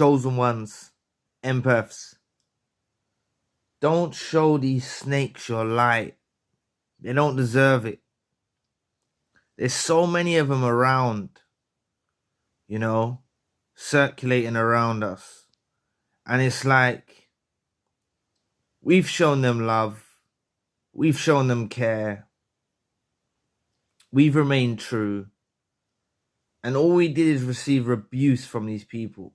chosen ones, empaths, don't show these snakes your light. They don't deserve it. There's so many of them around, circulating around us. And it's like, we've shown them love. We've shown them care. We've remained true. And all we did is receive abuse from these people.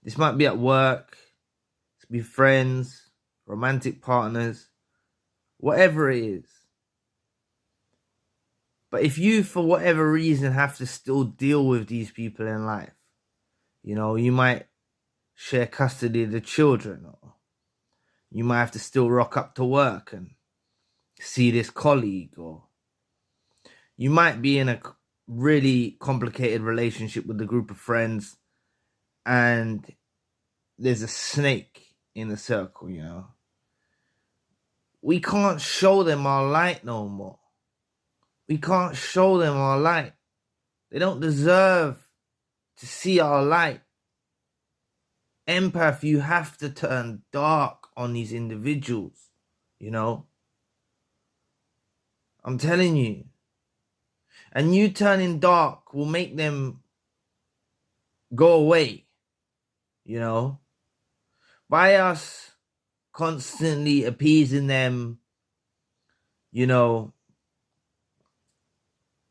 This might be at work, it could be friends, romantic partners, whatever it is. But if you, for whatever reason, have to still deal with these people in life, you might share custody of the children, or you might have to still rock up to work and see this colleague, or you might be in a really complicated relationship with a group of friends and there's a snake in the circle, We can't show them our light no more. We can't show them our light. They don't deserve to see our light. Empath, you have to turn dark on these individuals, I'm telling you. And you turning dark will make them go away, By us constantly appeasing them, you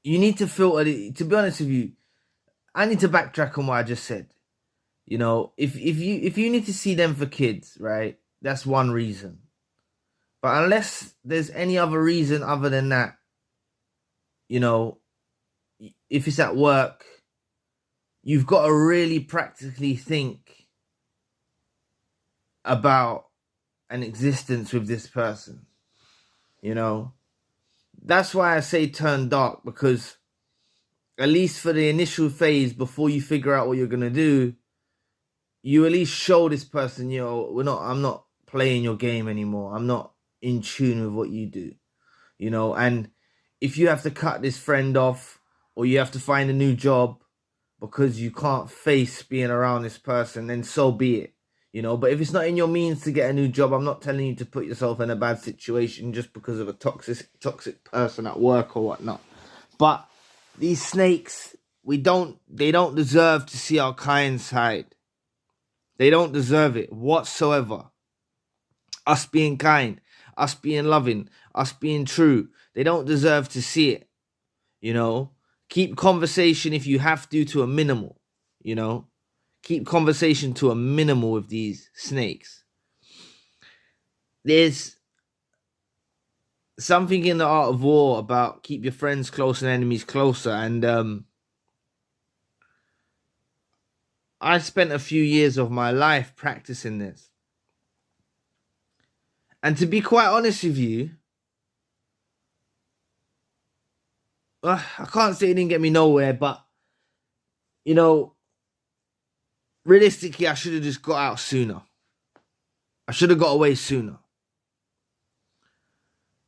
need to filter it. To be honest with you, I need to backtrack on what I just said. If you need to see them for kids, right? That's one reason. But unless there's any other reason other than that, if it's at work, you've got to really practically think about an existence with this person, That's why I say turn dark, because at least for the initial phase, before you figure out what you're going to do, you at least show this person, I'm not playing your game anymore. I'm not in tune with what you do, and if you have to cut this friend off, or you have to find a new job because you can't face being around this person, then so be it, But if it's not in your means to get a new job, I'm not telling you to put yourself in a bad situation just because of a toxic person at work or whatnot. But these snakes, they don't deserve to see our kind side. They don't deserve it whatsoever. Us being kind, us being loving, us being true. They don't deserve to see it, Keep conversation, if you have to a minimal, Keep conversation to a minimal with these snakes. There's something in the art of war about keep your friends close and enemies closer. And I spent a few years of my life practicing this. And to be quite honest with you, I can't say it didn't get me nowhere, but, realistically, I should have just got out sooner. I should have got away sooner.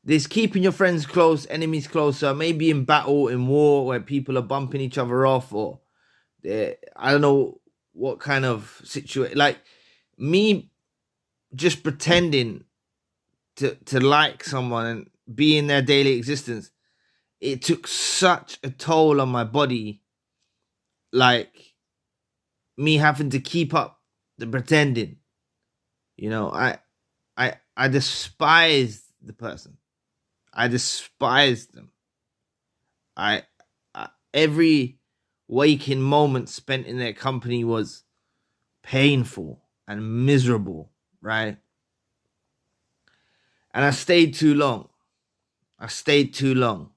This keeping your friends close, enemies closer, maybe in battle, in war, where people are bumping each other off, or I don't know what kind of situation. Like me just pretending to like someone and be in their daily existence, it took such a toll on my body, like me having to keep up the pretending. I despised the person. I despised them. I every waking moment spent in their company was painful and miserable, right? And I stayed too long. I stayed too long.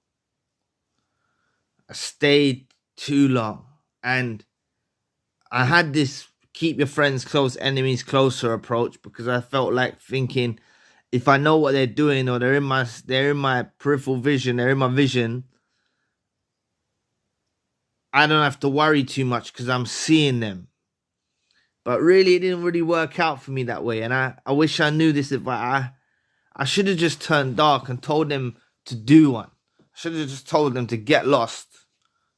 And I had this keep your friends close, enemies closer approach, because I felt like thinking, if I know what they're doing, or they're in my peripheral vision, they're in my vision, I don't have to worry too much because I'm seeing them. But really, it didn't really work out for me that way. And I wish I knew this advice. I should have just turned dark and told them to do one. I should have just told them to get lost.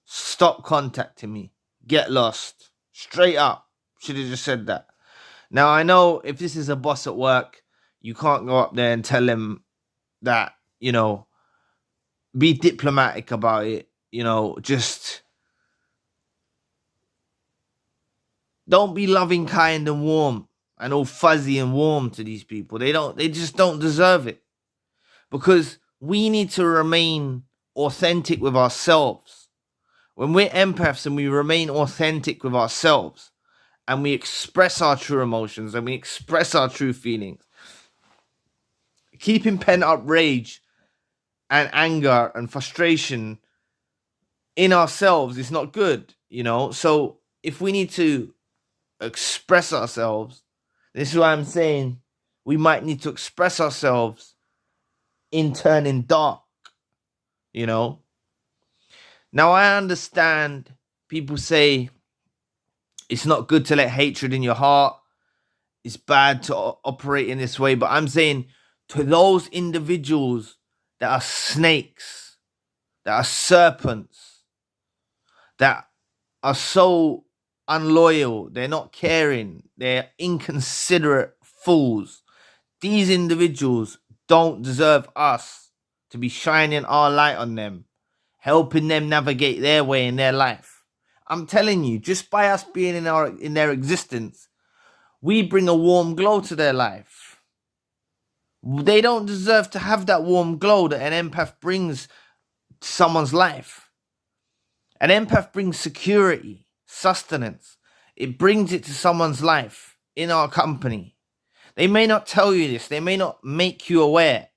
Stop contacting me. Get lost. Straight up. Should have just said that. Now, I know if this is a boss at work, you can't go up there and tell him that, be diplomatic about it. Just don't be loving, kind, and warm and all fuzzy and warm to these people. They just don't deserve it. Because we need to remain authentic with ourselves. When we're empaths and we remain authentic with ourselves and we express our true emotions and we express our true feelings, keeping pent up rage and anger and frustration in ourselves is not good, So if we need to express ourselves, this is why I'm saying we might need to express ourselves in turning dark, Now, I understand people say it's not good to let hatred in your heart. It's bad to operate in this way. But I'm saying to those individuals that are snakes, that are serpents, that are so unloyal, they're not caring, they're inconsiderate fools. These individuals don't deserve us to be shining our light on them, helping them navigate their way in their life. I'm telling you, just by us being in their existence, we bring a warm glow to their life. They don't deserve to have that warm glow that an empath brings to someone's life. An empath brings security, sustenance. It brings it to someone's life in our company. They may not tell you this. They may not make you aware.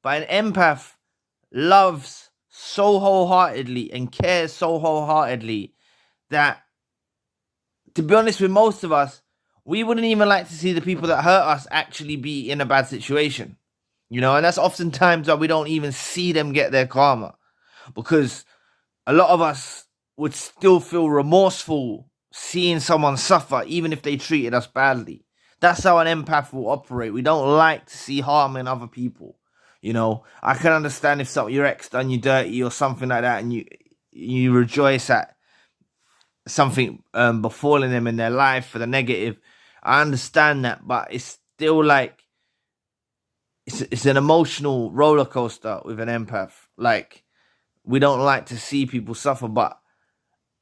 But an empath loves so wholeheartedly and cares so wholeheartedly that, to be honest with most of us, we wouldn't even like to see the people that hurt us actually be in a bad situation. And that's oftentimes why we don't even see them get their karma. Because a lot of us would still feel remorseful seeing someone suffer, even if they treated us badly. That's how an empath will operate. We don't like to see harm in other people. I can understand if your ex done you dirty or something like that, and you rejoice at something befalling them in their life for the negative. I understand that, but it's still like it's an emotional roller coaster with an empath. Like, we don't like to see people suffer, but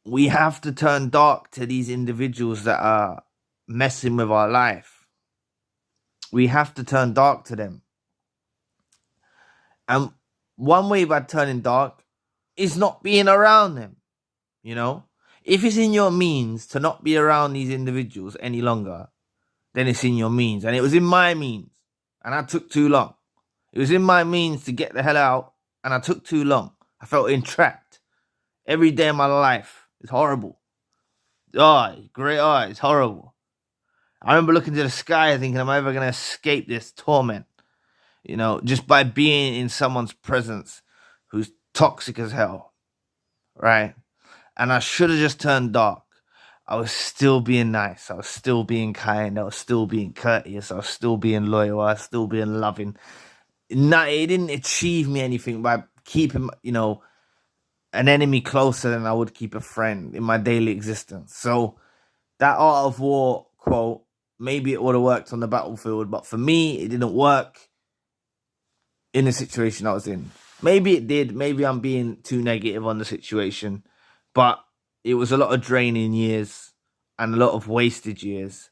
we have to turn dark to these individuals that are messing with our life. We have to turn dark to them. And one way by turning dark is not being around them, If it's in your means to not be around these individuals any longer, then it's in your means. And it was in my means, and I took too long. It was in my means to get the hell out, and I took too long. I felt entrapped. Every day of my life is horrible. Great. It's horrible. I remember looking to the sky thinking, am I ever going to escape this torment? Just by being in someone's presence who's toxic as hell, right? And I should have just turned dark. I was still being nice. I was still being kind. I was still being courteous. I was still being loyal. I was still being loving. It didn't achieve me anything by keeping, an enemy closer than I would keep a friend in my daily existence. So that Art of War quote, maybe it would have worked on the battlefield, but for me, it didn't work in the situation I was in. Maybe it did. Maybe I'm being too negative on the situation, but it was a lot of draining years and a lot of wasted years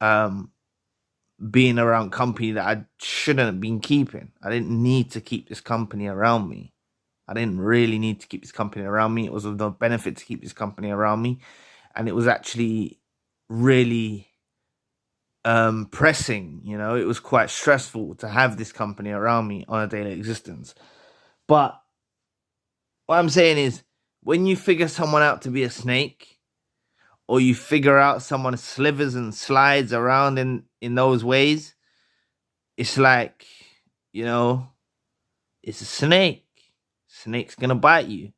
being around company that I shouldn't have been keeping. I didn't need to keep this company around me. I didn't really need to keep this company around me. It was of no benefit to keep this company around me. And it was actually really pressing, It was quite stressful to have this company around me on a daily existence. But what I'm saying is, when you figure someone out to be a snake, or you figure out someone slithers and slides around in those ways, it's like, it's a snake. Snake's gonna bite you,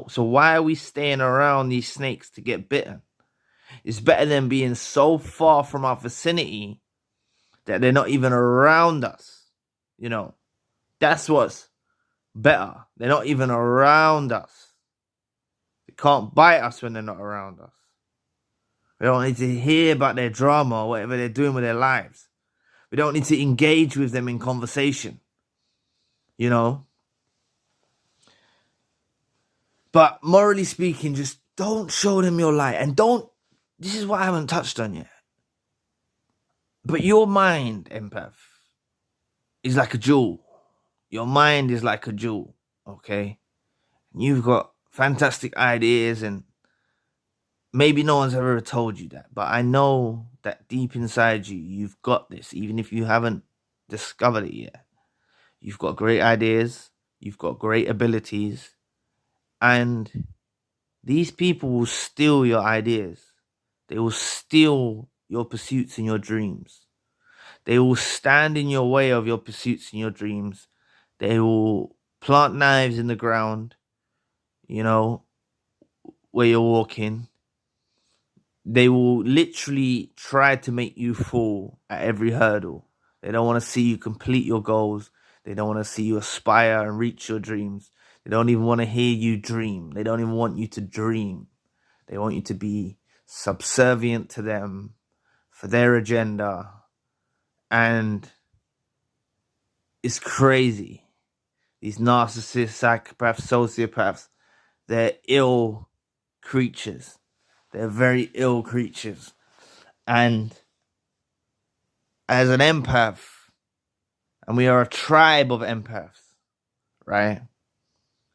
So why are we staying around these snakes to get bitten? It's better than being so far from our vicinity that they're not even around us. That's what's better. They're not even around us. They can't bite us when they're not around us. We don't need to hear about their drama or whatever they're doing with their lives. We don't need to engage with them in conversation, you know. But morally speaking, just don't show them your light. And don't, this is what I haven't touched on yet. But your mind, empath, is like a jewel. Your mind is like a jewel, okay? You've got fantastic ideas, and maybe no one's ever told you that. But I know that deep inside you, you've got this, even if you haven't discovered it yet. You've got great ideas. You've got great abilities. And these people will steal your ideas. They will steal your pursuits and your dreams. They will stand in your way of your pursuits and your dreams. They will plant knives in the ground, you know, where you're walking. They will literally try to make you fall at every hurdle. They don't want to see you complete your goals. They don't want to see you aspire and reach your dreams. They don't even want to hear you dream. They don't even want you to dream. They want you to be subservient to them for their agenda. And it's crazy. These narcissists, psychopaths, sociopaths, they're ill creatures. They're very ill creatures. And as an empath, and we are a tribe of empaths, right?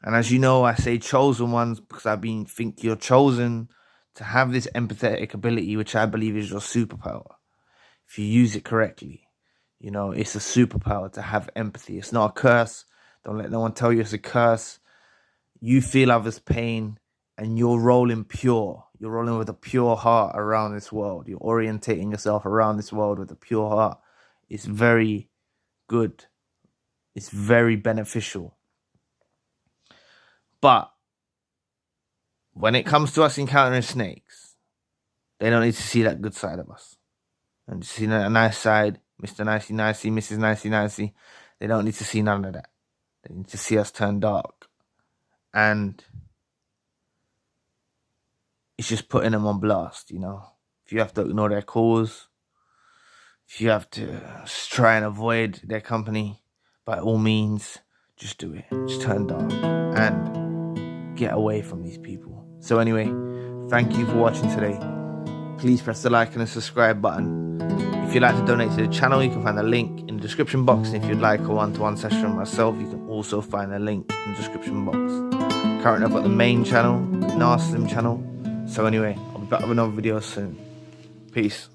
And as you know, I say chosen ones because think you're chosen to have this empathetic ability, which I believe is your superpower. If you use it correctly, you know, it's a superpower to have empathy. It's not a curse. Don't let no one tell you it's a curse. You feel others' pain and you're rolling pure. You're rolling with a pure heart around this world. You're orientating yourself around this world with a pure heart. It's very good. It's very beneficial. But when it comes to us encountering snakes, they don't need to see that good side of us. And to see that nice side, Mr. Nicey Nicey, Mrs. Nicey Nicey, they don't need to see none of that. They need to see us turn dark. And it's just putting them on blast, you know. If you have to ignore their calls, if you have to try and avoid their company, by all means, just do it. Just turn dark and get away from these people. So anyway, thank you for watching today. Please press the like and the subscribe button. If you'd like to donate to the channel, you can find the link in the description box. And if you'd like a one-to-one session with myself, you can also find the link in the description box. Currently, I've got the main channel, Narslim channel. So anyway, I'll be back with another video soon. Peace.